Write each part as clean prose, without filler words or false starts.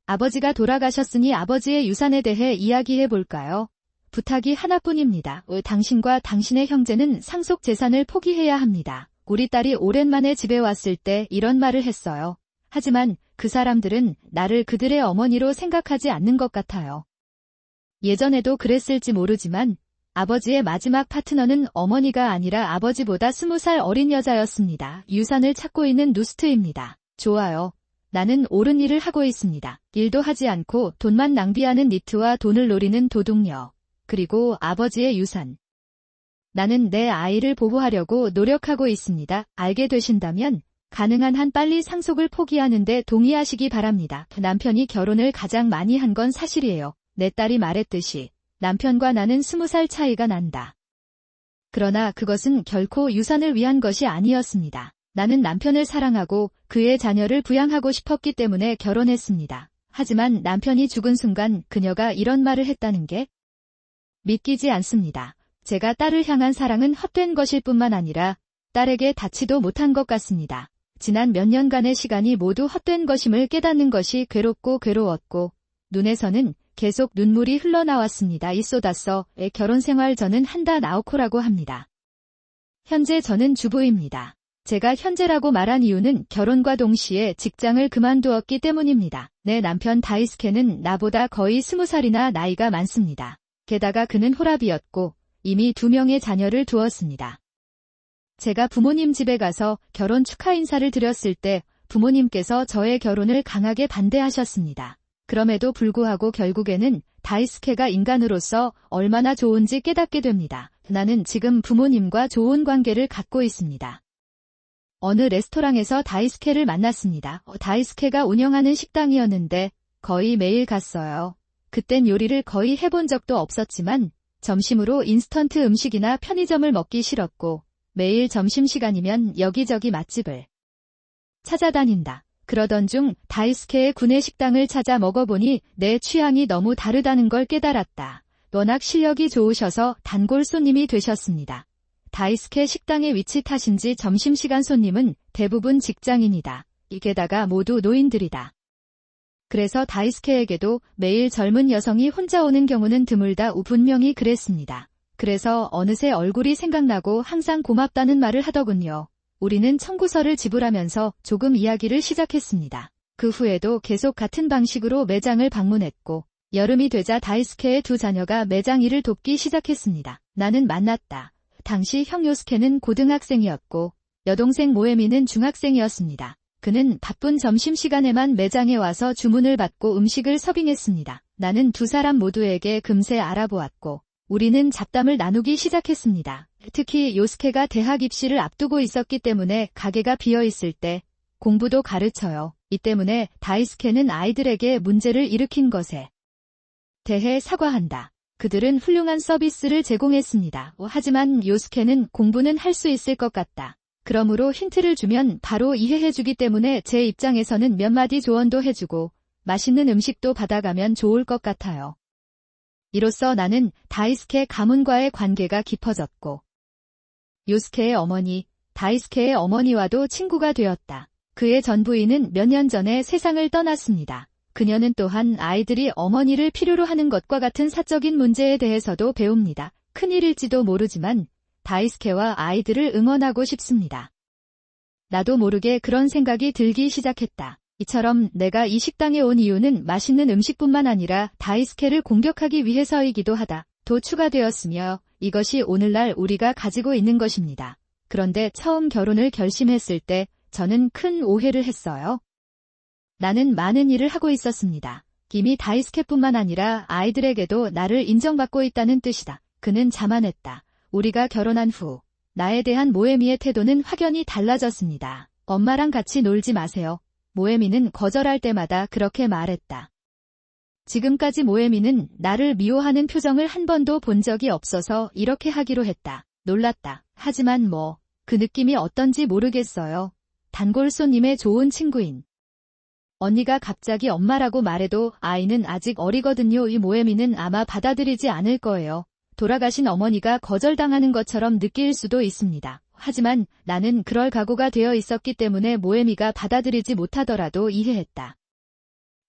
아버지가 돌아가셨으니 아버지의 유산에 대해 이야기해 볼까요? 부탁이 하나뿐입니다. 당신과 당신의 형제는 상속 재산을 포기해야 합니다. 우리 딸이 오랜만에 집에 왔을 때 이런 말을 했어요. 하지만 그 사람들은 나를 그들의 어머니로 생각하지 않는 것 같아요. 예전에도 그랬을지 모르지만 아버지의 마지막 파트너는 어머니가 아니라 아버지보다 20살 어린 여자였습니다. 유산을 찾고 있는 누스트입니다. 좋아요. 나는 옳은 일을 하고 있습니다. 일도 하지 않고 돈만 낭비하는 니트와 돈을 노리는 도둑녀. 그리고 아버지의 유산. 나는 내 아이를 보호하려고 노력하고 있습니다. 알게 되신다면 가능한 한 빨리 상속을 포기하는데 동의하시기 바랍니다. 남편이 결혼을 가장 많이 한 건 사실이에요. 내 딸이 말했듯이 남편과 나는 20살 차이가 난다. 그러나 그것은 결코 유산을 위한 것이 아니었습니다. 나는 남편을 사랑하고 그의 자녀를 부양하고 싶었기 때문에 결혼했습니다. 하지만 남편이 죽은 순간 그녀가 이런 말을 했다는 게 믿기지 않습니다. 제가 딸을 향한 사랑은 헛된 것일 뿐만 아니라 딸에게 닿지도 못한 것 같습니다. 지난 몇 년간의 시간이 모두 헛된 것임을 깨닫는 것이 괴롭고 괴로웠고 눈에서는 계속 눈물이 흘러나왔습니다. 이 쏟았어의 결혼 생활 저는 한다 나오코라고 합니다. 현재 저는 주부입니다. 제가 현재라고 말한 이유는 결혼과 동시에 직장을 그만두었기 때문입니다. 내 남편 다이스케는 나보다 거의 20살이나 나이가 많습니다. 게다가 그는 호랍이었고 이미 2명의 자녀를 두었습니다. 제가 부모님 집에 가서 결혼 축하 인사를 드렸을 때 부모님께서 저의 결혼을 강하게 반대하셨습니다. 그럼에도 불구하고 결국에는 다이스케가 인간으로서 얼마나 좋은지 깨닫게 됩니다. 나는 지금 부모님과 좋은 관계를 갖고 있습니다. 어느 레스토랑에서 다이스케를 만났습니다. 다이스케가 운영하는 식당이었는데 거의 매일 갔어요. 그땐 요리를 거의 해본 적도 없었지만 점심으로 인스턴트 음식이나 편의점을 먹기 싫었고 매일 점심시간이면 여기저기 맛집을 찾아다닌다. 그러던 중 다이스케의 구내식당을 찾아 먹어보니 내 취향이 너무 다르다는 걸 깨달았다. 워낙 실력이 좋으셔서 단골 손님이 되셨습니다. 다이스케 식당의 위치 탓인지 점심시간 손님은 대부분 직장인이다. 게다가 모두 노인들이다. 그래서 다이스케에게도 매일 젊은 여성이 혼자 오는 경우는 드물다. 분명히 그랬습니다. 그래서 어느새 얼굴이 생각나고 항상 고맙다는 말을 하더군요. 우리는 청구서를 지불하면서 조금 이야기를 시작했습니다. 그 후에도 계속 같은 방식으로 매장을 방문했고 여름이 되자 다이스케의 2 자녀가 매장 일을 돕기 시작했습니다. 나는 만났다. 당시 형 요스케는 고등학생이었고 여동생 모에미는 중학생이었습니다. 그는 바쁜 점심시간에만 매장에 와서 주문을 받고 음식을 서빙했습니다. 나는 2 사람 모두에게 금세 알아보았고 우리는 잡담을 나누기 시작했습니다. 특히 요스케가 대학 입시를 앞두고 있었기 때문에 가게가 비어있을 때 공부도 가르쳐요. 이 때문에 다이스케는 아이들에게 문제를 일으킨 것에 대해 사과한다. 그들은 훌륭한 서비스를 제공했습니다. 하지만 요스케는 공부는 할 수 있을 것 같다. 그러므로 힌트를 주면 바로 이해해주기 때문에 제 입장에서는 몇 마디 조언도 해주고 맛있는 음식도 받아가면 좋을 것 같아요. 이로써 나는 다이스케 가문과의 관계가 깊어졌고 요스케의 어머니, 다이스케의 어머니와도 친구가 되었다. 그의 전 부인은 몇 년 전에 세상을 떠났습니다. 그녀는 또한 아이들이 어머니를 필요로 하는 것과 같은 사적인 문제에 대해서도 배웁니다. 큰일일지도 모르지만 다이스케와 아이들을 응원하고 싶습니다. 나도 모르게 그런 생각이 들기 시작했다. 이처럼 내가 이 식당에 온 이유는 맛있는 음식뿐만 아니라 다이스케를 공격하기 위해서이기도 하다. 도 추가되었으며 이것이 오늘날 우리가 가지고 있는 것입니다. 그런데 처음 결혼을 결심했을 때 저는 큰 오해를 했어요. 나는 많은 일을 하고 있었습니다. 이미 다이스케뿐만 아니라 아이들에게도 나를 인정받고 있다는 뜻이다. 그는 자만했다. 우리가 결혼한 후 나에 대한 모에미의 태도는 확연히 달라졌습니다. 엄마랑 같이 놀지 마세요. 모에미는 거절할 때마다 그렇게 말했다. 지금까지 모에미는 나를 미워하는 표정을 한 번도 본 적이 없어서 이렇게 하기로 했다. 놀랐다. 하지만 그 느낌이 어떤지 모르겠어요. 단골 손님의 좋은 친구인 언니가 갑자기 엄마라고 말해도 아이는 아직 어리거든요. 이 모에미는 아마 받아들이지 않을 거예요. 돌아가신 어머니가 거절당하는 것처럼 느낄 수도 있습니다. 하지만 나는 그럴 각오가 되어 있었기 때문에 모에미가 받아들이지 못하더라도 이해했다.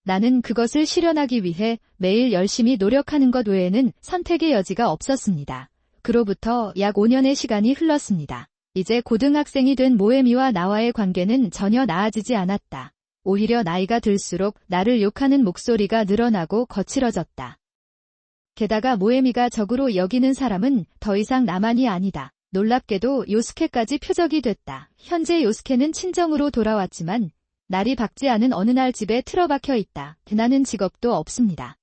나는 그것을 실현하기 위해 매일 열심히 노력하는 것 외에는 선택의 여지가 없었습니다. 그로부터 약 5년의 시간이 흘렀습니다. 이제 고등학생이 된 모에미와 나와의 관계는 전혀 나아지지 않았다. 오히려 나이가 들수록 나를 욕하는 목소리가 늘어나고 거칠어졌다. 게다가 모에미가 적으로 여기는 사람은 더 이상 나만이 아니다. 놀랍게도 요스케까지 표적이 됐다. 현재 요스케는 친정으로 돌아왔지만 날이 밝지 않은 어느 날 집에 틀어박혀 있다. 나는 직업도 없습니다.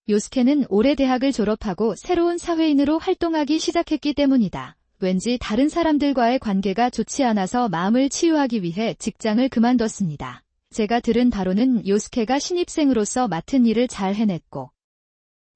요스케는 올해 대학을 졸업하고 새로운 사회인으로 활동하기 시작했기 때문이다. 왠지 다른 사람들과의 관계가 좋지 않아서 마음을 치유하기 위해 직장을 그만뒀습니다. 제가 들은 바로는 요스케가 신입생으로서 맡은 일을 잘 해냈고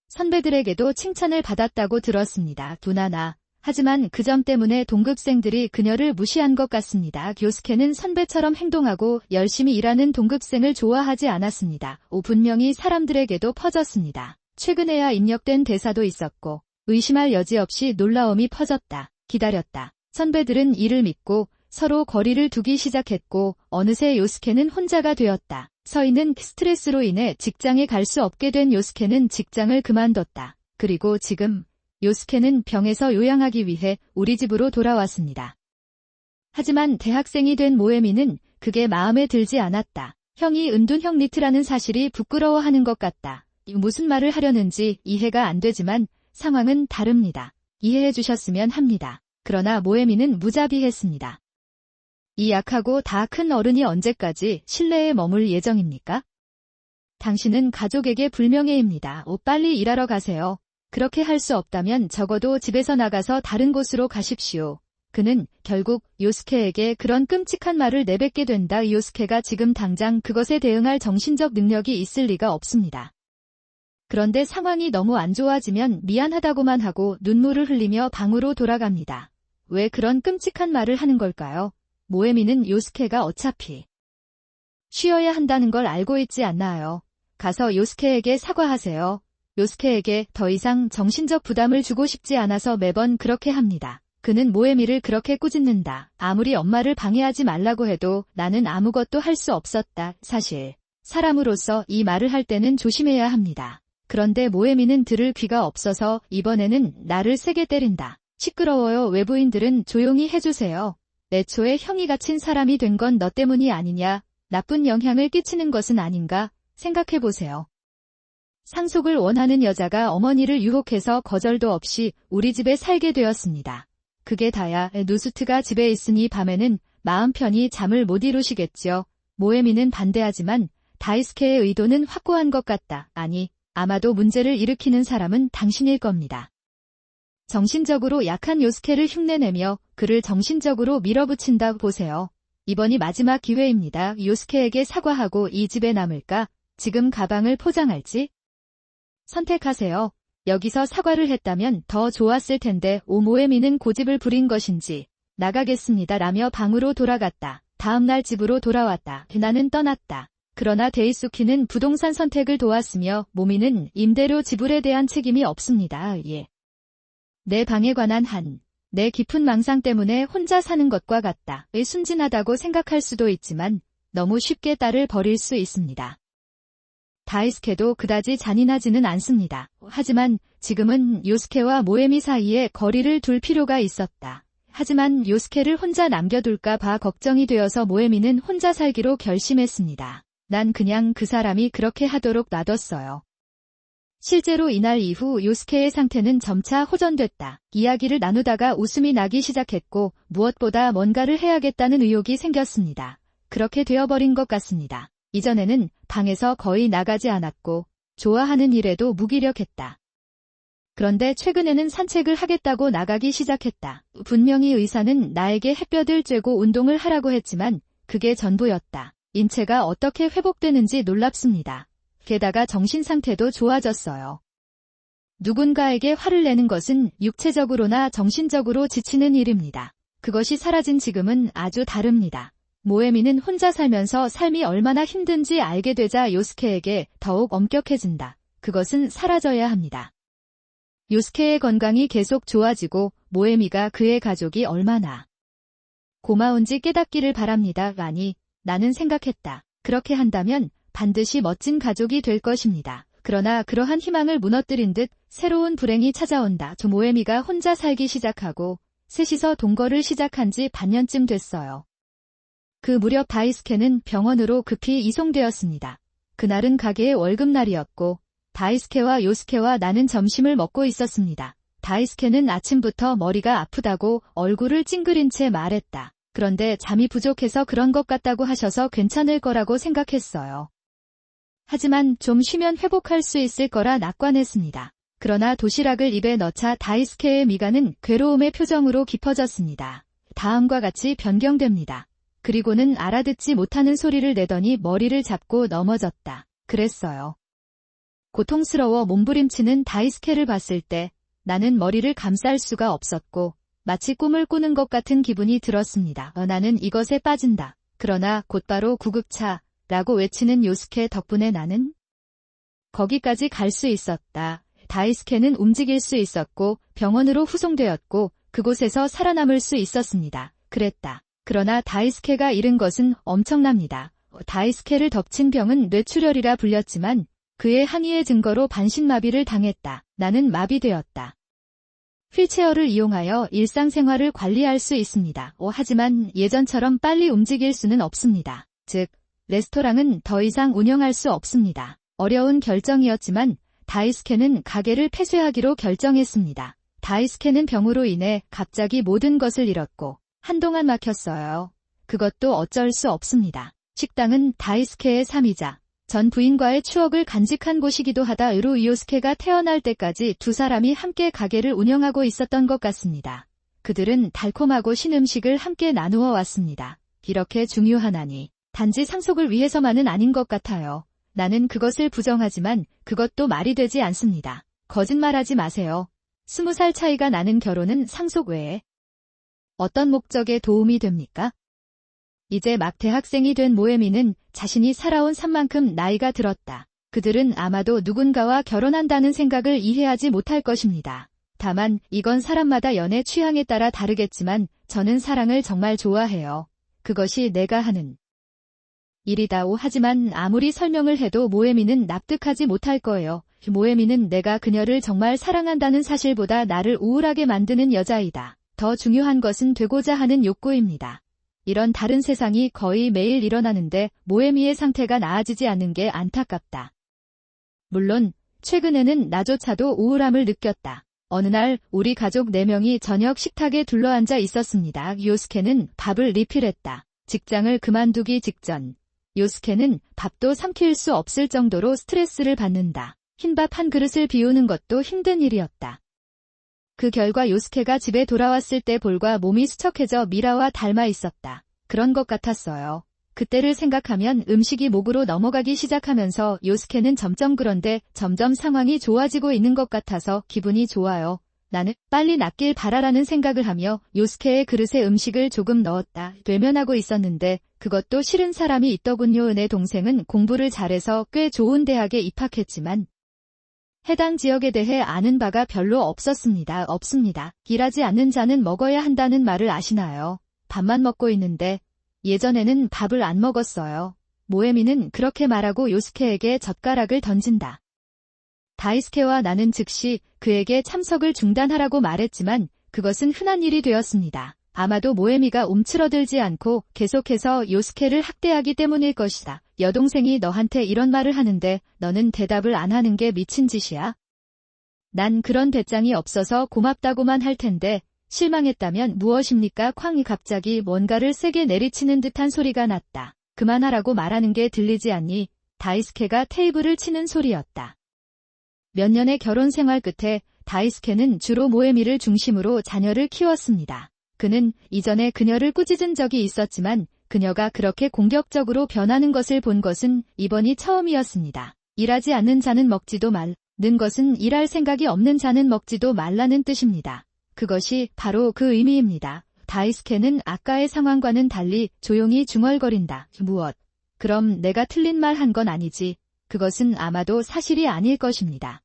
선배들에게도 칭찬을 받았다고 들었습니다. 무난하. 하지만 그 점 때문에 동급생들이 그녀를 무시한 것 같습니다. 요스케는 선배처럼 행동하고 열심히 일하는 동급생을 좋아하지 않았습니다. 분명히 사람들에게도 퍼졌습니다. 최근에야 입력된 대사도 있었고 의심할 여지 없이 놀라움이 퍼졌다. 기다렸다. 선배들은 이를 믿고 서로 거리를 두기 시작했고 어느새 요스케는 혼자가 되었다. 서인은 스트레스로 인해 직장에 갈 수 없게 된 요스케는 직장을 그만뒀다. 그리고 지금 요스케는 병에서 요양하기 위해 우리 집으로 돌아왔습니다. 하지만 대학생이 된 모에미는 그게 마음에 들지 않았다. 형이 은둔형 니트라는 사실이 부끄러워하는 것 같다. 무슨 말을 하려는지 이해가 안 되지만 상황은 다릅니다. 이해해 주셨으면 합니다. 그러나 모에미는 무자비했습니다. 이 약하고 다 큰 어른이 언제까지 실내에 머물 예정입니까? 당신은 가족에게 불명예입니다. 빨리 일하러 가세요. 그렇게 할 수 없다면 적어도 집에서 나가서 다른 곳으로 가십시오. 그는 결국 요스케에게 그런 끔찍한 말을 내뱉게 된다. 요스케가 지금 당장 그것에 대응할 정신적 능력이 있을 리가 없습니다. 그런데 상황이 너무 안 좋아지면 미안하다고만 하고 눈물을 흘리며 방으로 돌아갑니다. 왜 그런 끔찍한 말을 하는 걸까요? 모에미는 요스케가 어차피 쉬어야 한다는 걸 알고 있지 않나요? 가서 요스케에게 사과하세요. 요스케에게 더 이상 정신적 부담을 주고 싶지 않아서 매번 그렇게 합니다. 그는 모에미를 그렇게 꾸짖는다. 아무리 엄마를 방해하지 말라고 해도 나는 아무것도 할 수 없었다. 사실 사람으로서 이 말을 할 때는 조심해야 합니다. 그런데 모에미는 들을 귀가 없어서 이번에는 나를 세게 때린다. 시끄러워요. 외부인들은 조용히 해주세요. 애초에 형이 갇힌 사람이 된 건 너 때문이 아니냐. 나쁜 영향을 끼치는 것은 아닌가 생각해보세요. 상속을 원하는 여자가 어머니를 유혹해서 거절도 없이 우리 집에 살게 되었습니다. 그게 다야. 누스트가 집에 있으니 밤에는 마음 편히 잠을 못 이루시겠죠. 모에미는 반대하지만 다이스케의 의도는 확고한 것 같다. 아니, 아마도 문제를 일으키는 사람은 당신일 겁니다. 정신적으로 약한 요스케를 흉내내며 그를 정신적으로 밀어붙인다 보세요. 이번이 마지막 기회입니다. 요스케에게 사과하고 이 집에 남을까? 지금 가방을 포장할지? 선택하세요. 여기서 사과를 했다면 더 좋았을 텐데 모에미는 고집을 부린 것인지 나가겠습니다 라며 방으로 돌아갔다. 다음날 집으로 돌아왔다. 나는 떠났다. 그러나 데이수키는 부동산 선택을 도왔으며 모미는 임대료 지불에 대한 책임이 없습니다. 예. 내 방에 관한 내 깊은 망상 때문에 혼자 사는 것과 같다. 순진하다고 생각할 수도 있지만 너무 쉽게 딸을 버릴 수 있습니다. 다이스케도 그다지 잔인하지는 않습니다. 하지만 지금은 요스케와 모에미 사이에 거리를 둘 필요가 있었다. 하지만 요스케를 혼자 남겨둘까 봐 걱정이 되어서 모에미는 혼자 살기로 결심했습니다. 난 그냥 그 사람이 그렇게 하도록 놔뒀어요. 실제로 이날 이후 요스케의 상태는 점차 호전됐다. 이야기를 나누다가 웃음이 나기 시작했고 무엇보다 뭔가를 해야겠다는 의욕이 생겼습니다. 그렇게 되어버린 것 같습니다. 이전에는 방에서 거의 나가지 않았고 좋아하는 일에도 무기력했다. 그런데 최근에는 산책을 하겠다고 나가기 시작했다. 분명히 의사는 나에게 햇볕을 쬐고 운동을 하라고 했지만 그게 전부였다. 인체가 어떻게 회복되는지 놀랍습니다. 게다가 정신 상태도 좋아졌어요. 누군가에게 화를 내는 것은 육체적으로나 정신적으로 지치는 일입니다. 그것이 사라진 지금은 아주 다릅니다. 모에미는 혼자 살면서 삶이 얼마나 힘든지 알게 되자 요스케에게 더욱 엄격해진다. 그것은 사라져야 합니다. 요스케의 건강이 계속 좋아지고 모에미가 그의 가족이 얼마나 고마운지 깨닫기를 바랍니다. 아니, 나는 생각했다. 그렇게 한다면 반드시 멋진 가족이 될 것입니다. 그러나 그러한 희망을 무너뜨린 듯 새로운 불행이 찾아온다. 모에미가 혼자 살기 시작하고 셋이서 동거를 시작한 지 반년쯤 됐어요. 그 무렵 다이스케는 병원으로 급히 이송되었습니다. 그날은 가게의 월급날이었고 다이스케와 요스케와 나는 점심을 먹고 있었습니다. 다이스케는 아침부터 머리가 아프다고 얼굴을 찡그린 채 말했다. 그런데 잠이 부족해서 그런 것 같다고 하셔서 괜찮을 거라고 생각했어요. 하지만 좀 쉬면 회복할 수 있을 거라 낙관했습니다. 그러나 도시락을 입에 넣자 다이스케의 미간은 괴로움의 표정으로 깊어졌습니다. 다음과 같이 변경됩니다. 그리고는 알아듣지 못하는 소리를 내더니 머리를 잡고 넘어졌다. 그랬어요. 고통스러워 몸부림치는 다이스케를 봤을 때 나는 머리를 감쌀 수가 없었고 마치 꿈을 꾸는 것 같은 기분이 들었습니다. 나는 이것에 빠진다. 그러나 곧바로 구급차라고 외치는 요스케 덕분에 나는 거기까지 갈 수 있었다. 다이스케는 움직일 수 있었고 병원으로 후송되었고 그곳에서 살아남을 수 있었습니다. 그랬다. 그러나 다이스케가 잃은 것은 엄청납니다. 다이스케를 덮친 병은 뇌출혈이라 불렸지만 그의 항의의 증거로 반신마비를 당했다. 나는 마비되었다. 휠체어를 이용하여 일상생활을 관리할 수 있습니다. 하지만 예전처럼 빨리 움직일 수는 없습니다. 즉, 레스토랑은 더 이상 운영할 수 없습니다. 어려운 결정이었지만 다이스케는 가게를 폐쇄하기로 결정했습니다. 다이스케는 병으로 인해 갑자기 모든 것을 잃었고 한동안 막혔어요. 그것도 어쩔 수 없습니다. 식당은 다이스케의 삶이자 전 부인과의 추억을 간직한 곳이기도 하다. 요스케가 태어날 때까지 두 사람이 함께 가게를 운영하고 있었던 것 같습니다. 그들은 달콤하고 신 음식을 함께 나누어 왔습니다. 이렇게 중요하나니 단지 상속을 위해서만은 아닌 것 같아요. 나는 그것을 부정하지만 그것도 말이 되지 않습니다. 거짓말하지 마세요. 20살 차이가 나는 결혼은 상속 외에 어떤 목적에 도움이 됩니까? 이제 막 대학생이 된 모에미는 자신이 살아온 삶만큼 나이가 들었다. 그들은 아마도 누군가와 결혼한다는 생각을 이해하지 못할 것입니다. 다만 이건 사람마다 연애 취향에 따라 다르겠지만 저는 사랑을 정말 좋아해요. 그것이 내가 하는 일이다오. 하지만 아무리 설명을 해도 모에미는 납득하지 못할 거예요. 모에미는 내가 그녀를 정말 사랑한다는 사실보다 나를 우울하게 만드는 여자이다. 더 중요한 것은 되고자 하는 욕구입니다. 이런 다른 세상이 거의 매일 일어나는데 모에미의 상태가 나아지지 않는 게 안타깝다. 물론 최근에는 나조차도 우울함을 느꼈다. 어느 날 우리 가족 4명이 저녁 식탁에 둘러앉아 있었습니다. 요스케는 밥을 리필했다. 직장을 그만두기 직전. 요스케는 밥도 삼킬 수 없을 정도로 스트레스를 받는다. 흰밥 한 그릇을 비우는 것도 힘든 일이었다. 그 결과 요스케가 집에 돌아왔을 때 볼과 몸이 수척해져 미라와 닮아 있었다. 그런 것 같았어요. 그때를 생각하면 음식이 목으로 넘어가기 시작하면서 요스케는 그런데 점점 상황이 좋아지고 있는 것 같아서 기분이 좋아요. 나는 빨리 낫길 바라라는 생각을 하며 요스케의 그릇에 음식을 조금 넣었다. 외면하고 있었는데 그것도 싫은 사람이 있더군요. 내 동생은 공부를 잘해서 꽤 좋은 대학에 입학했지만 해당 지역에 대해 아는 바가 별로 없습니다. 일하지 않는 자는 먹어야 한다는 말을 아시나요? 밥만 먹고 있는데 예전에는 밥을 안 먹었어요. 모에미는 그렇게 말하고 요스케에게 젓가락을 던진다. 다이스케와 나는 즉시 그에게 참석을 중단하라고 말했지만 그것은 흔한 일이 되었습니다. 아마도 모에미가 움츠러들지 않고 계속해서 요스케를 학대하기 때문일 것이다. 여동생이 너한테 이런 말을 하는데 너는 대답을 안 하는 게 미친 짓이야? 난 그런 배짱이 없어서 고맙다고만 할 텐데 실망했다면 무엇입니까? 쾅이 갑자기 뭔가를 세게 내리치는 듯한 소리가 났다. 그만하라고 말하는 게 들리지 않니? 다이스케가 테이블을 치는 소리였다. 몇 년의 결혼 생활 끝에 다이스케는 주로 모에미를 중심으로 자녀를 키웠습니다. 그는 이전에 그녀를 꾸짖은 적이 있었지만 그녀가 그렇게 공격적으로 변하는 것을 본 것은 이번이 처음이었습니다. 일하지 않는 자는 먹지도 말는 것은 일할 생각이 없는 자는 먹지도 말라는 뜻입니다. 그것이 바로 그 의미입니다. 다이스케는 아까의 상황과는 달리 조용히 중얼거린다. 무엇? 그럼 내가 틀린 말 한 건 아니지. 그것은 아마도 사실이 아닐 것입니다.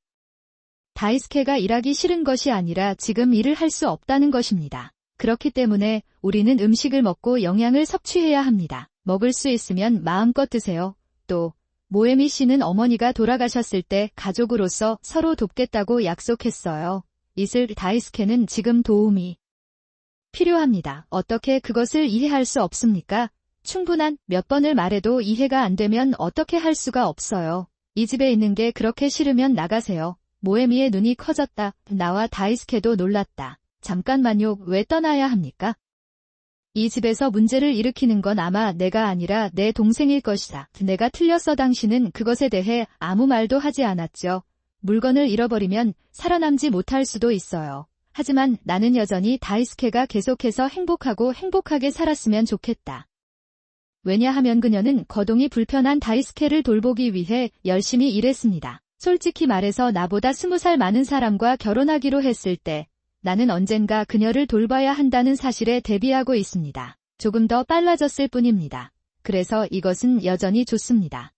다이스케가 일하기 싫은 것이 아니라 지금 일을 할 수 없다는 것입니다. 그렇기 때문에 우리는 음식을 먹고 영양을 섭취해야 합니다. 먹을 수 있으면 마음껏 드세요. 또 모에미 씨는 어머니가 돌아가셨을 때 가족으로서 서로 돕겠다고 약속했어요. 이슬 다이스케는 지금 도움이 필요합니다. 어떻게 그것을 이해할 수 없습니까? 충분한 몇 번을 말해도 이해가 안 되면 어떻게 할 수가 없어요. 이 집에 있는 게 그렇게 싫으면 나가세요. 모에미의 눈이 커졌다. 나와 다이스케도 놀랐다. 잠깐만요. 왜 떠나야 합니까? 이 집에서 문제를 일으키는 건 아마 내가 아니라 내 동생일 것이다. 내가 틀렸어. 당신은 그것에 대해 아무 말도 하지 않았죠. 물건을 잃어버리면 살아남지 못할 수도 있어요. 하지만 나는 여전히 다이스케가 계속해서 행복하게 살았으면 좋겠다. 왜냐하면 그녀는 거동이 불편한 다이스케를 돌보기 위해 열심히 일했습니다. 솔직히 말해서 나보다 20살 많은 사람과 결혼하기로 했을 때 나는 언젠가 그녀를 돌봐야 한다는 사실에 대비하고 있습니다. 조금 더 빨라졌을 뿐입니다. 그래서 이것은 여전히 좋습니다.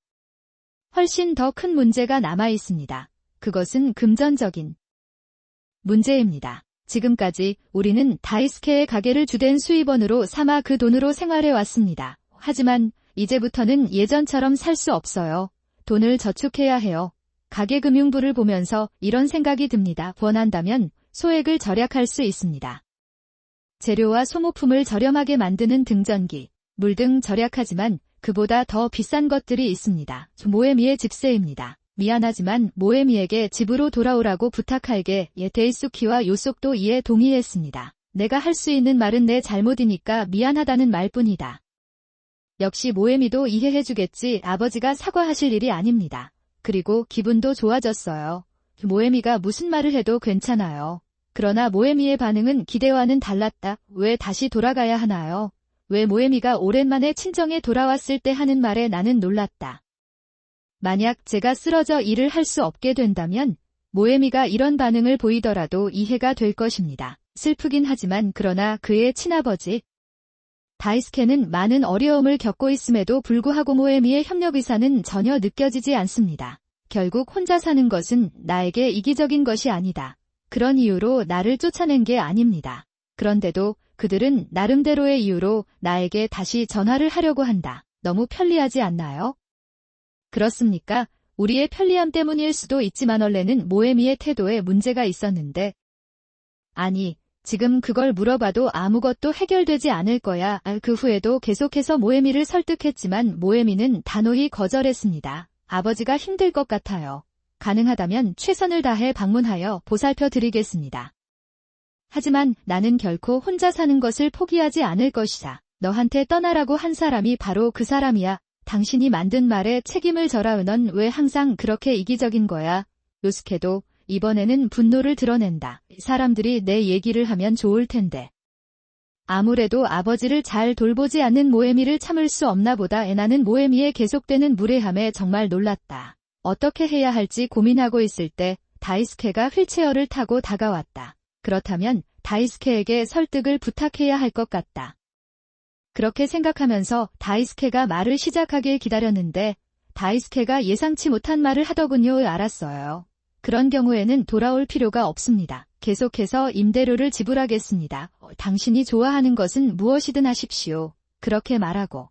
훨씬 더 큰 문제가 남아 있습니다. 그것은 금전적인 문제입니다. 지금까지 우리는 다이스케의 가게를 주된 수입원으로 삼아 그 돈으로 생활해 왔습니다. 하지만 이제부터는 예전처럼 살 수 없어요. 돈을 저축해야 해요. 가계금융부를 보면서 이런 생각이 듭니다. 원한다면 소액을 절약할 수 있습니다. 재료와 소모품을 저렴하게 만드는 등전기, 물 등 절약하지만 그보다 더 비싼 것들이 있습니다. 모에미의 집세입니다. 미안하지만 모에미에게 집으로 돌아오라고 부탁할게. 데이수키와 요속도 이에 동의했습니다. 내가 할 수 있는 말은 내 잘못이니까 미안하다는 말뿐이다. 역시 모에미도 이해해주겠지. 아버지가 사과하실 일이 아닙니다. 그리고 기분도 좋아졌어요. 모에미가 무슨 말을 해도 괜찮아요. 그러나 모에미의 반응은 기대와는 달랐다. 왜 다시 돌아가야 하나요? 왜 모에미가 오랜만에 친정에 돌아왔을 때 하는 말에 나는 놀랐다. 만약 제가 쓰러져 일을 할 수 없게 된다면 모에미가 이런 반응을 보이더라도 이해가 될 것입니다. 슬프긴 하지만 그러나 그의 친아버지 다이스케는 많은 어려움을 겪고 있음에도 불구하고 모에미의 협력 의사는 전혀 느껴지지 않습니다. 결국 혼자 사는 것은 나에게 이기적인 것이 아니다. 그런 이유로 나를 쫓아낸 게 아닙니다. 그런데도 그들은 나름대로의 이유로 나에게 다시 전화를 하려고 한다. 너무 편리하지 않나요? 그렇습니까? 우리의 편리함 때문일 수도 있지만 원래는 모에미의 태도에 문제가 있었는데. 아니, 지금 그걸 물어봐도 아무것도 해결되지 않을 거야. 그 후에도 계속해서 모에미를 설득했지만 모에미는 단호히 거절했습니다. 아버지가 힘들 것 같아요. 가능하다면 최선을 다해 방문하여 보살펴 드리겠습니다. 하지만 나는 결코 혼자 사는 것을 포기하지 않을 것이다. 너한테 떠나라고 한 사람이 바로 그 사람이야. 당신이 만든 말에 책임을 져라. 넌 왜 항상 그렇게 이기적인 거야? 요스케도 이번에는 분노를 드러낸다. 사람들이 내 얘기를 하면 좋을 텐데. 아무래도 아버지를 잘 돌보지 않는 모에미를 참을 수 없나 보다. 나는 모에미의 계속되는 무례함에 정말 놀랐다. 어떻게 해야 할지 고민하고 있을 때 다이스케가 휠체어를 타고 다가왔다. 그렇다면 다이스케에게 설득을 부탁해야 할 것 같다. 그렇게 생각하면서 다이스케가 말을 시작하길 기다렸는데 다이스케가 예상치 못한 말을 하더군요. 알았어요. 그런 경우에는 돌아올 필요가 없습니다. 계속해서 임대료를 지불하겠습니다. 당신이 좋아하는 것은 무엇이든 하십시오. 그렇게 말하고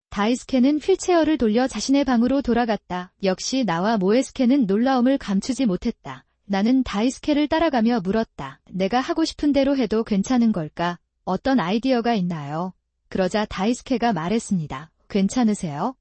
다이스케는 휠체어를 돌려 자신의 방으로 돌아갔다. 역시 나와 모에스케는 놀라움을 감추지 못했다. 나는 다이스케를 따라가며 물었다. 내가 하고 싶은 대로 해도 괜찮은 걸까? 어떤 아이디어가 있나요? 그러자 다이스케가 말했습니다. 괜찮으세요?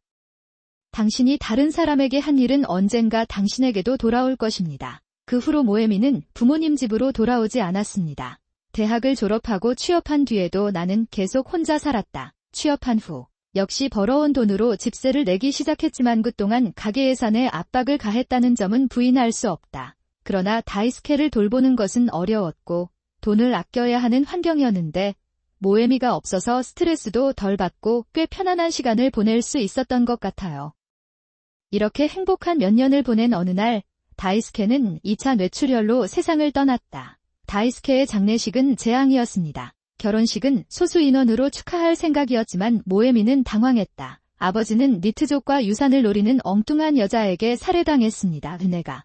당신이 다른 사람에게 한 일은 언젠가 당신에게도 돌아올 것입니다. 그 후로 모에미는 부모님 집으로 돌아오지 않았습니다. 대학을 졸업하고 취업한 뒤에도 나는 계속 혼자 살았다. 취업한 후 역시 벌어온 돈으로 집세를 내기 시작했지만 그동안 가계 예산에 압박을 가했다는 점은 부인할 수 없다. 그러나 다이스케를 돌보는 것은 어려웠고 돈을 아껴야 하는 환경이었는데 모에미가 없어서 스트레스도 덜 받고 꽤 편안한 시간을 보낼 수 있었던 것 같아요. 이렇게 행복한 몇 년을 보낸 어느 날 다이스케는 2차 뇌출혈로 세상을 떠났다. 다이스케의 장례식은 재앙이었습니다. 결혼식은 소수 인원으로 축하할 생각이었지만 모에미는 당황했다. 아버지는 니트족과 유산을 노리는 엉뚱한 여자에게 살해당했습니다. 내가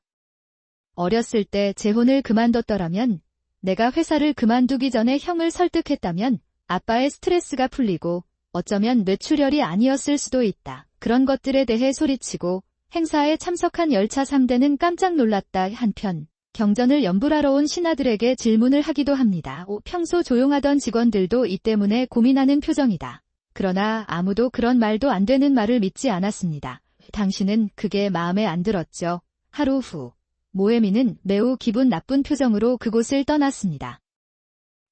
어렸을 때 재혼을 그만뒀더라면, 내가 회사를 그만두기 전에 형을 설득했다면 아빠의 스트레스가 풀리고 어쩌면 뇌출혈이 아니었을 수도 있다. 그런 것들에 대해 소리치고 행사에 참석한 열차 3대는 깜짝 놀랐다. 한편 경전을 연불하러 온 신하들에게 질문을 하기도 합니다. 평소 조용하던 직원들도 이 때문에 고민하는 표정이다. 그러나 아무도 그런 말도 안 되는 말을 믿지 않았습니다. 당신은 그게 마음에 안 들었죠. 하루 후 모에미는 매우 기분 나쁜 표정으로 그곳을 떠났습니다.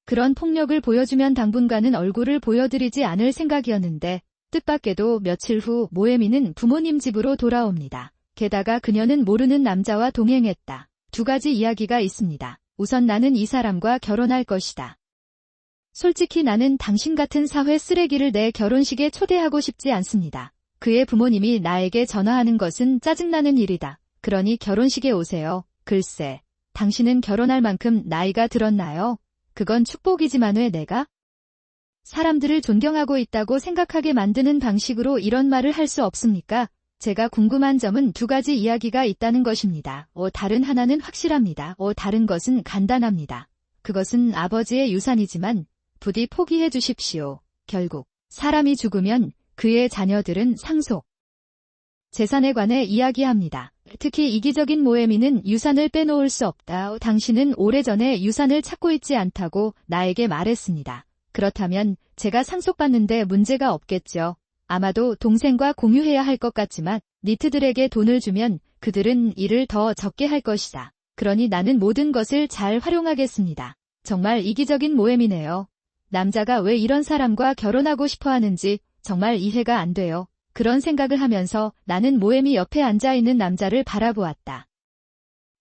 그런 폭력을 보여주면 당분간은 얼굴을 보여드리지 않을 생각이었는데 뜻밖에도 며칠 후 모에미는 부모님 집으로 돌아옵니다. 게다가 그녀는 모르는 남자와 동행했다. 두 가지 이야기가 있습니다. 우선 나는 이 사람과 결혼할 것이다. 솔직히 나는 당신 같은 사회 쓰레기를 내 결혼식에 초대하고 싶지 않습니다. 그의 부모님이 나에게 전화하는 것은 짜증나는 일이다. 그러니 결혼식에 오세요. 글쎄, 당신은 결혼할 만큼 나이가 들었나요? 그건 축복이지만 왜 내가? 사람들을 존경하고 있다고 생각하게 만드는 방식으로 이런 말을 할 수 없습니까? 제가 궁금한 점은 두 가지 이야기가 있다는 것입니다. 다른 하나는 확실합니다. 다른 것은 간단합니다. 그것은 아버지의 유산이지만 부디 포기해 주십시오. 결국 사람이 죽으면 그의 자녀들은 상속 재산에 관해 이야기합니다. 특히 이기적인 모에미는 유산을 빼놓을 수 없다. 당신은 오래전에 유산을 찾고 있지 않다고 나에게 말했습니다. 그렇다면 제가 상속받는데 문제가 없겠죠. 아마도 동생과 공유해야 할 것 같지만 니트들에게 돈을 주면 그들은 일을 더 적게 할 것이다. 그러니 나는 모든 것을 잘 활용하겠습니다. 정말 이기적인 모엠이네요. 남자가 왜 이런 사람과 결혼하고 싶어 하는지 정말 이해가 안 돼요. 그런 생각을 하면서 나는 모엠이 옆에 앉아있는 남자를 바라보았다.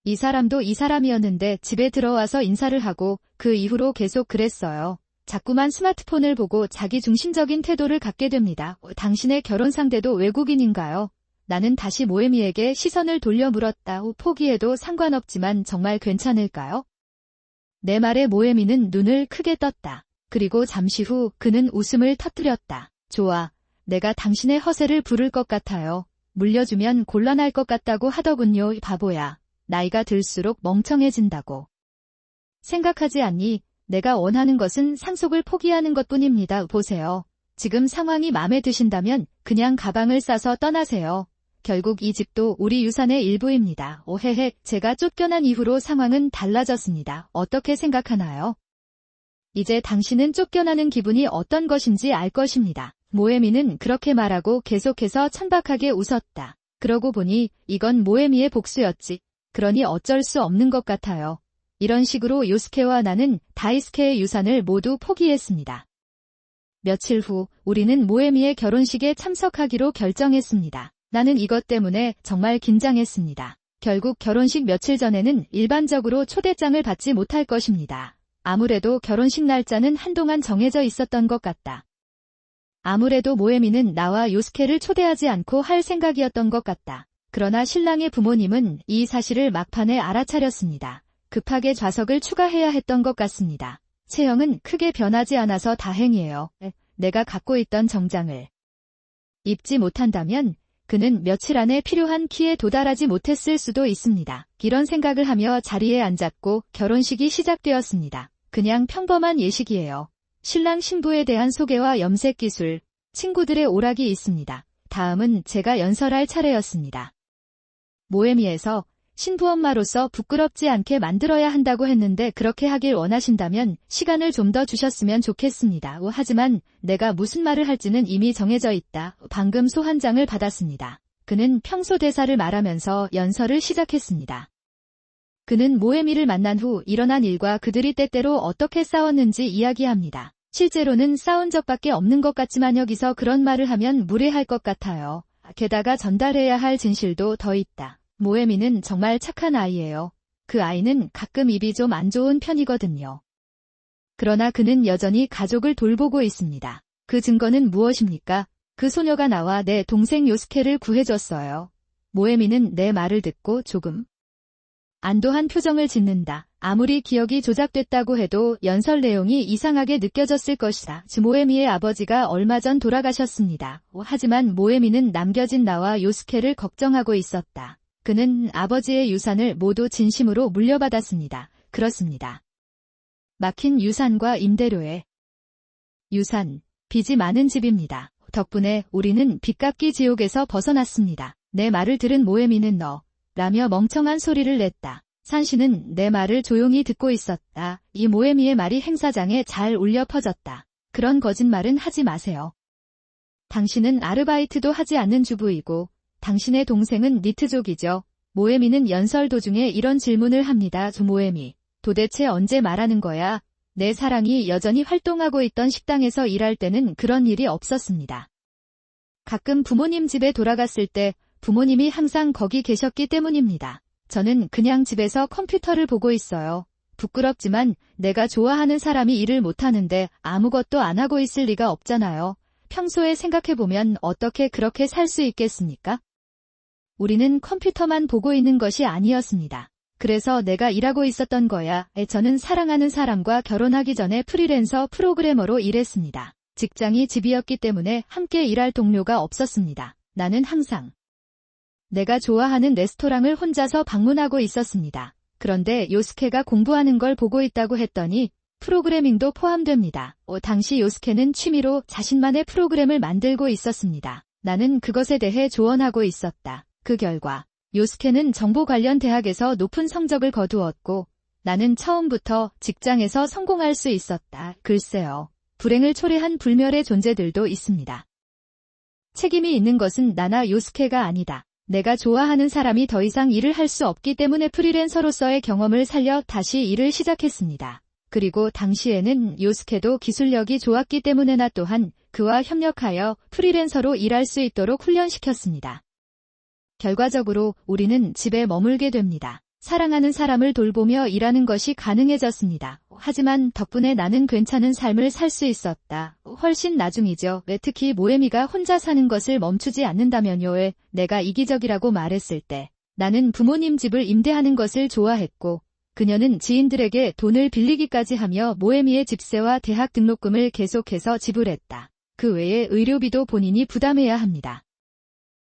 이 사람도 이 사람이었는데 집에 들어와서 인사를 하고 그 이후로 계속 그랬어요. 자꾸만 스마트폰을 보고 자기 중심적인 태도를 갖게 됩니다. 당신의 결혼 상대도 외국인인가요? 나는 다시 모에미에게 시선을 돌려 물었다. 포기해도 상관없지만 정말 괜찮을까요? 내 말에 모에미는 눈을 크게 떴다. 그리고 잠시 후 그는 웃음을 터뜨렸다. 좋아. 내가 당신의 허세를 부를 것 같아요. 물려주면 곤란할 것 같다고 하더군요. 바보야. 나이가 들수록 멍청해진다고. 생각하지 않니? 내가 원하는 것은 상속을 포기하는 것뿐입니다. 보세요. 지금 상황이 마음에 드신다면 그냥 가방을 싸서 떠나세요. 결국 이 집도 우리 유산의 일부입니다. 오헤헤, 제가 쫓겨난 이후로 상황은 달라졌습니다. 어떻게 생각하나요? 이제 당신은 쫓겨나는 기분이 어떤 것인지 알 것입니다. 모에미는 그렇게 말하고 계속해서 천박하게 웃었다. 그러고 보니 이건 모에미의 복수였지. 그러니 어쩔 수 없는 것 같아요. 이런 식으로 요스케와 나는 다이스케의 유산을 모두 포기했습니다. 며칠 후 우리는 모에미의 결혼식에 참석하기로 결정했습니다. 나는 이것 때문에 정말 긴장했습니다. 결국 결혼식 며칠 전에는 일반적으로 초대장을 받지 못할 것입니다. 아무래도 결혼식 날짜는 한동안 정해져 있었던 것 같다. 아무래도 모에미는 나와 요스케를 초대하지 않고 할 생각이었던 것 같다. 그러나 신랑의 부모님은 이 사실을 막판에 알아차렸습니다. 급하게 좌석을 추가해야 했던 것 같습니다. 체형은 크게 변하지 않아서 다행이에요. 내가 갖고 있던 정장을 입지 못한다면 그는 며칠 안에 필요한 키에 도달하지 못했을 수도 있습니다. 이런 생각을 하며 자리에 앉았고 결혼식이 시작되었습니다. 그냥 평범한 예식이에요. 신랑 신부에 대한 소개와 염색 기술, 친구들의 오락이 있습니다. 다음은 제가 연설할 차례였습니다. 모에미에서 신부엄마로서 부끄럽지 않게 만들어야 한다고 했는데 그렇게 하길 원하신다면 시간을 좀 더 주셨으면 좋겠습니다. 하지만 내가 무슨 말을 할지는 이미 정해져 있다. 방금 소환장을 받았습니다. 그는 평소 대사를 말하면서 연설을 시작했습니다. 그는 모에미를 만난 후 일어난 일과 그들이 때때로 어떻게 싸웠는지 이야기합니다. 실제로는 싸운 적밖에 없는 것 같지만 여기서 그런 말을 하면 무례할 것 같아요. 게다가 전달해야 할 진실도 더 있다. 모에미는 정말 착한 아이예요. 그 아이는 가끔 입이 좀 안 좋은 편이거든요. 그러나 그는 여전히 가족을 돌보고 있습니다. 그 증거는 무엇입니까? 그 소녀가 나와 내 동생 요스케를 구해줬어요. 모에미는 내 말을 듣고 조금 안도한 표정을 짓는다. 아무리 기억이 조작됐다고 해도 연설 내용이 이상하게 느껴졌을 것이다. 모에미의 아버지가 얼마 전 돌아가셨습니다. 하지만 모에미는 남겨진 나와 요스케를 걱정하고 있었다. 그는 아버지의 유산을 모두 진심으로 물려받았습니다. 그렇습니다. 막힌 유산과 임대료의 유산, 빚이 많은 집입니다. 덕분에 우리는 빚 갚기 지옥에서 벗어났습니다. 내 말을 들은 모에미는 너 라며 멍청한 소리를 냈다. 산시는 내 말을 조용히 듣고 있었다. 이 모에미의 말이 행사장에 잘 울려 퍼졌다. 그런 거짓말은 하지 마세요. 당신은 아르바이트도 하지 않는 주부이고 당신의 동생은 니트족이죠. 모에미는 연설 도중에 이런 질문을 합니다. 모에미, 도대체 언제 말하는 거야? 내 사랑이 여전히 활동하고 있던 식당에서 일할 때는 그런 일이 없었습니다. 가끔 부모님 집에 돌아갔을 때 부모님이 항상 거기 계셨기 때문입니다. 저는 그냥 집에서 컴퓨터를 보고 있어요. 부끄럽지만 내가 좋아하는 사람이 일을 못하는데 아무것도 안 하고 있을 리가 없잖아요. 평소에 생각해보면 어떻게 그렇게 살 수 있겠습니까? 우리는 컴퓨터만 보고 있는 것이 아니었습니다. 그래서 내가 일하고 있었던 거야. 저는 사랑하는 사람과 결혼하기 전에 프리랜서 프로그래머로 일했습니다. 직장이 집이었기 때문에 함께 일할 동료가 없었습니다. 나는 항상 내가 좋아하는 레스토랑을 혼자서 방문하고 있었습니다. 그런데 요스케가 공부하는 걸 보고 있다고 했더니 프로그래밍도 포함됩니다. 당시 요스케는 취미로 자신만의 프로그램을 만들고 있었습니다. 나는 그것에 대해 조언하고 있었다. 그 결과 요스케는 정보 관련 대학에서 높은 성적을 거두었고 나는 처음부터 직장에서 성공할 수 있었다. 글쎄요. 불행을 초래한 불멸의 존재들도 있습니다. 책임이 있는 것은 나나 요스케가 아니다. 내가 좋아하는 사람이 더 이상 일을 할 수 없기 때문에 프리랜서로서의 경험을 살려 다시 일을 시작했습니다. 그리고 당시에는 요스케도 기술력이 좋았기 때문에 나 또한 그와 협력하여 프리랜서로 일할 수 있도록 훈련시켰습니다. 결과적으로 우리는 집에 머물게 됩니다. 사랑하는 사람을 돌보며 일하는 것이 가능해졌습니다. 하지만 덕분에 나는 괜찮은 삶을 살 수 있었다. 훨씬 나중이죠. 왜 특히 모에미가 혼자 사는 것을 멈추지 않는다면요. 왜 내가 이기적이라고 말했을 때 나는 부모님 집을 임대하는 것을 좋아했고 그녀는 지인들에게 돈을 빌리기까지 하며 모에미의 집세와 대학 등록금을 계속해서 지불했다. 그 외에 의료비도 본인이 부담해야 합니다.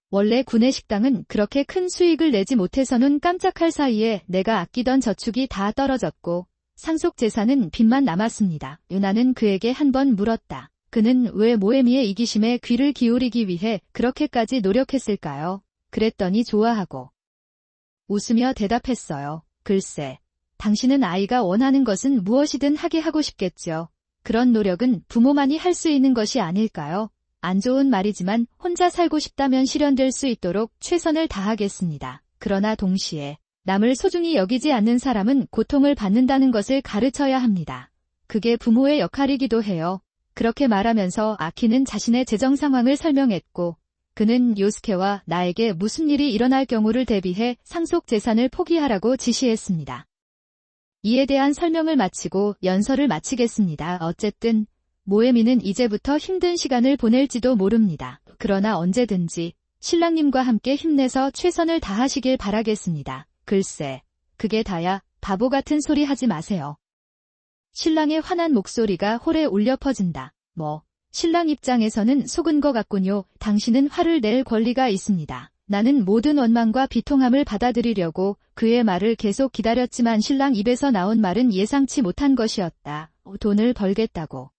원래 구내식당은 그렇게 큰 수익을 내지 못해서는 깜짝할 사이에 내가 아끼던 저축이 다 떨어졌고 상속재산은 빚만 남았습니다. 나는 그에게 한 번 물었다. 그는 왜 모에미의 이기심에 귀를 기울이기 위해 그렇게까지 노력했을까요? 그랬더니 좋아하고 웃으며 대답했어요. 글쎄, 당신은 아이가 원하는 것은 무엇이든 하게 하고 싶겠죠. 그런 노력은 부모만이 할 수 있는 것이 아닐까요? 안 좋은 말이지만 혼자 살고 싶다면 실현될 수 있도록 최선을 다하겠습니다. 그러나 동시에 남을 소중히 여기지 않는 사람은 고통을 받는다는 것을 가르쳐야 합니다. 그게 부모의 역할이기도 해요. 그렇게 말하면서 아키는 자신의 재정 상황을 설명했고 그는 요스케와 나에게 무슨 일이 일어날 경우를 대비해 상속 재산을 포기하라고 지시했습니다. 이에 대한 설명을 마치고 연설을 마치겠습니다. 어쨌든 모에미는 이제부터 힘든 시간을 보낼지도 모릅니다. 그러나 언제든지 신랑님과 함께 힘내서 최선을 다하시길 바라겠습니다. 글쎄, 그게 다야. 바보 같은 소리 하지 마세요. 신랑의 화난 목소리가 홀에 울려 퍼진다. 신랑 입장에서는 속은 것 같군요. 당신은 화를 낼 권리가 있습니다. 나는 모든 원망과 비통함을 받아들이려고 그의 말을 계속 기다렸지만 신랑 입에서 나온 말은 예상치 못한 것이었다. 돈을 벌겠다고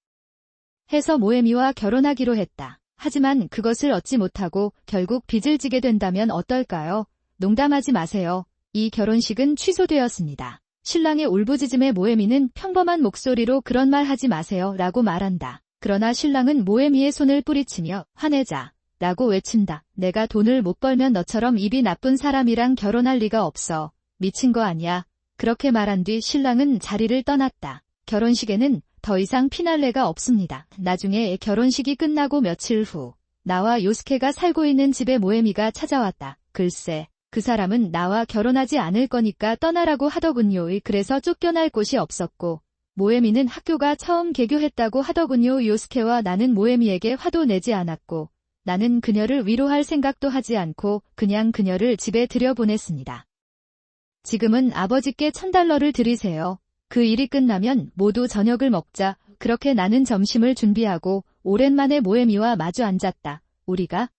해서 모에미와 결혼하기로 했다. 하지만 그것을 얻지 못하고 결국 빚을 지게 된다면 어떨까요? 농담하지 마세요. 이 결혼식은 취소되었습니다. 신랑의 울부짖음에 모에미는 평범한 목소리로 그런 말 하지 마세요 라고 말한다. 그러나 신랑은 모에미의 손을 뿌리치며 화내자 라고 외친다. 내가 돈을 못 벌면 너처럼 입이 나쁜 사람이랑 결혼할 리가 없어. 미친 거 아니야. 그렇게 말한 뒤 신랑은 자리를 떠났다. 결혼식에는 더 이상 피날레가 없습니다. 나중에 결혼식이 끝나고 며칠 후 나와 요스케가 살고 있는 집에 모에미가 찾아왔다. 글쎄, 그 사람은 나와 결혼하지 않을 거니까 떠나라고 하더군요. 그래서 쫓겨날 곳이 없었고 모에미는 학교가 처음 개교했다고 하더군요. 요스케와 나는 모에미에게 화도 내지 않았고 나는 그녀를 위로할 생각도 하지 않고 그냥 그녀를 집에 들여보냈습니다. 지금은 아버지께 $1000를 드리세요. 그 일이 끝나면 모두 저녁을 먹자. 그렇게 나는 점심을 준비하고 오랜만에 모에미와 마주 앉았다. 우리가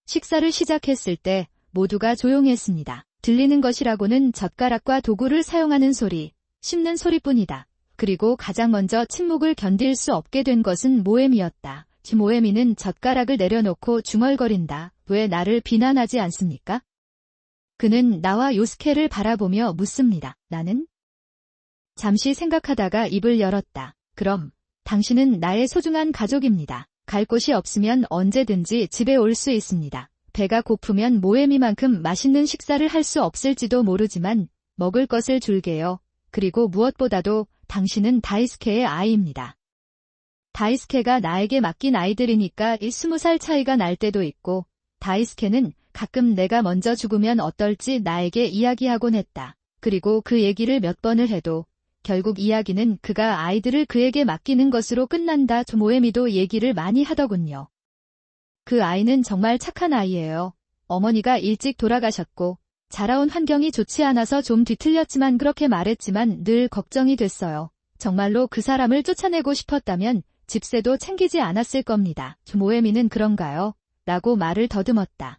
식사를 시작했을 때 모두가 조용했습니다. 들리는 것이라고는 젓가락과 도구를 사용하는 소리, 씹는 소리뿐이다. 그리고 가장 먼저 침묵을 견딜 수 없게 된 것은 모에미였다. 모에미는 젓가락을 내려놓고 중얼거린다. 왜 나를 비난하지 않습니까? 그는 나와 요스케를 바라보며 묻습니다. 나는? 잠시 생각하다가 입을 열었다. 그럼 당신은 나의 소중한 가족입니다. 갈 곳이 없으면 언제든지 집에 올 수 있습니다. 배가 고프면 모에미만큼 맛있는 식사를 할 수 없을지도 모르지만 먹을 것을 줄게요. 그리고 무엇보다도 당신은 다이스케의 아이입니다. 다이스케가 나에게 맡긴 아이들이니까 20살 차이가 날 때도 있고 다이스케는 가끔 내가 먼저 죽으면 어떨지 나에게 이야기하곤 했다. 그리고 그 얘기를 몇 번을 해도 결국 이야기는 그가 아이들을 그에게 맡기는 것으로 끝난다. 모에미도 얘기를 많이 하더군요. 그 아이는 정말 착한 아이예요. 어머니가 일찍 돌아가셨고 자라온 환경이 좋지 않아서 좀 뒤틀렸지만 그렇게 말했지만 늘 걱정이 됐어요. 정말로 그 사람을 쫓아내고 싶었다면 집세도 챙기지 않았을 겁니다. 모에미는 그런가요? 라고 말을 더듬었다.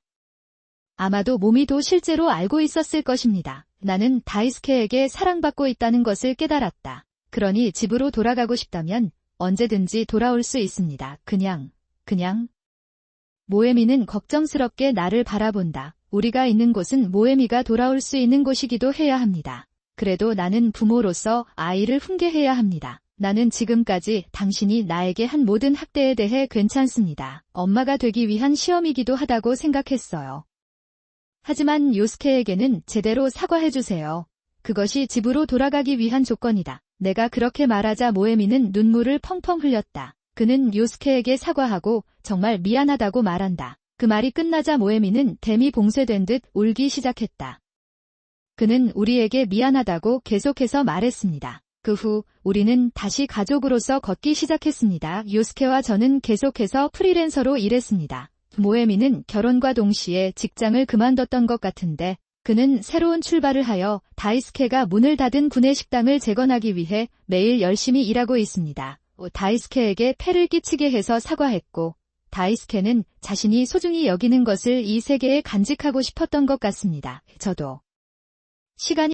아마도 모미도 실제로 알고 있었을 것입니다. 나는 다이스케에게 사랑받고 있다는 것을 깨달았다. 그러니 집으로 돌아가고 싶다면 언제든지 돌아올 수 있습니다. 그냥. 모에미는 걱정스럽게 나를 바라본다. 우리가 있는 곳은 모에미가 돌아올 수 있는 곳이기도 해야 합니다. 그래도 나는 부모로서 아이를 훈계해야 합니다. 나는 지금까지 당신이 나에게 한 모든 학대에 대해 괜찮습니다. 엄마가 되기 위한 시험이기도 하다고 생각했어요. 하지만 요스케에게는 제대로 사과해주세요. 그것이 집으로 돌아가기 위한 조건이다. 내가 그렇게 말하자 모에미는 눈물을 펑펑 흘렸다. 그는 요스케에게 사과하고 정말 미안하다고 말한다. 그 말이 끝나자 모에미는 댐이 봉쇄된 듯 울기 시작했다. 그는 우리에게 미안하다고 계속해서 말했습니다. 그 후 우리는 다시 가족으로서 걷기 시작했습니다. 요스케와 저는 계속해서 프리랜서로 일했습니다. 모에미는 결혼과 동시에 직장을 그만뒀던 것 같은데 그는 새로운 출발을 하여 다이스케가 문을 닫은 구내식당을 재건하기 위해 매일 열심히 일하고 있습니다. 다이스케에게 폐를 끼치게 해서 사과했고 다이스케는 자신이 소중히 여기는 것을 이 세계에 간직하고 싶었던 것 같습니다. 저도. 시간이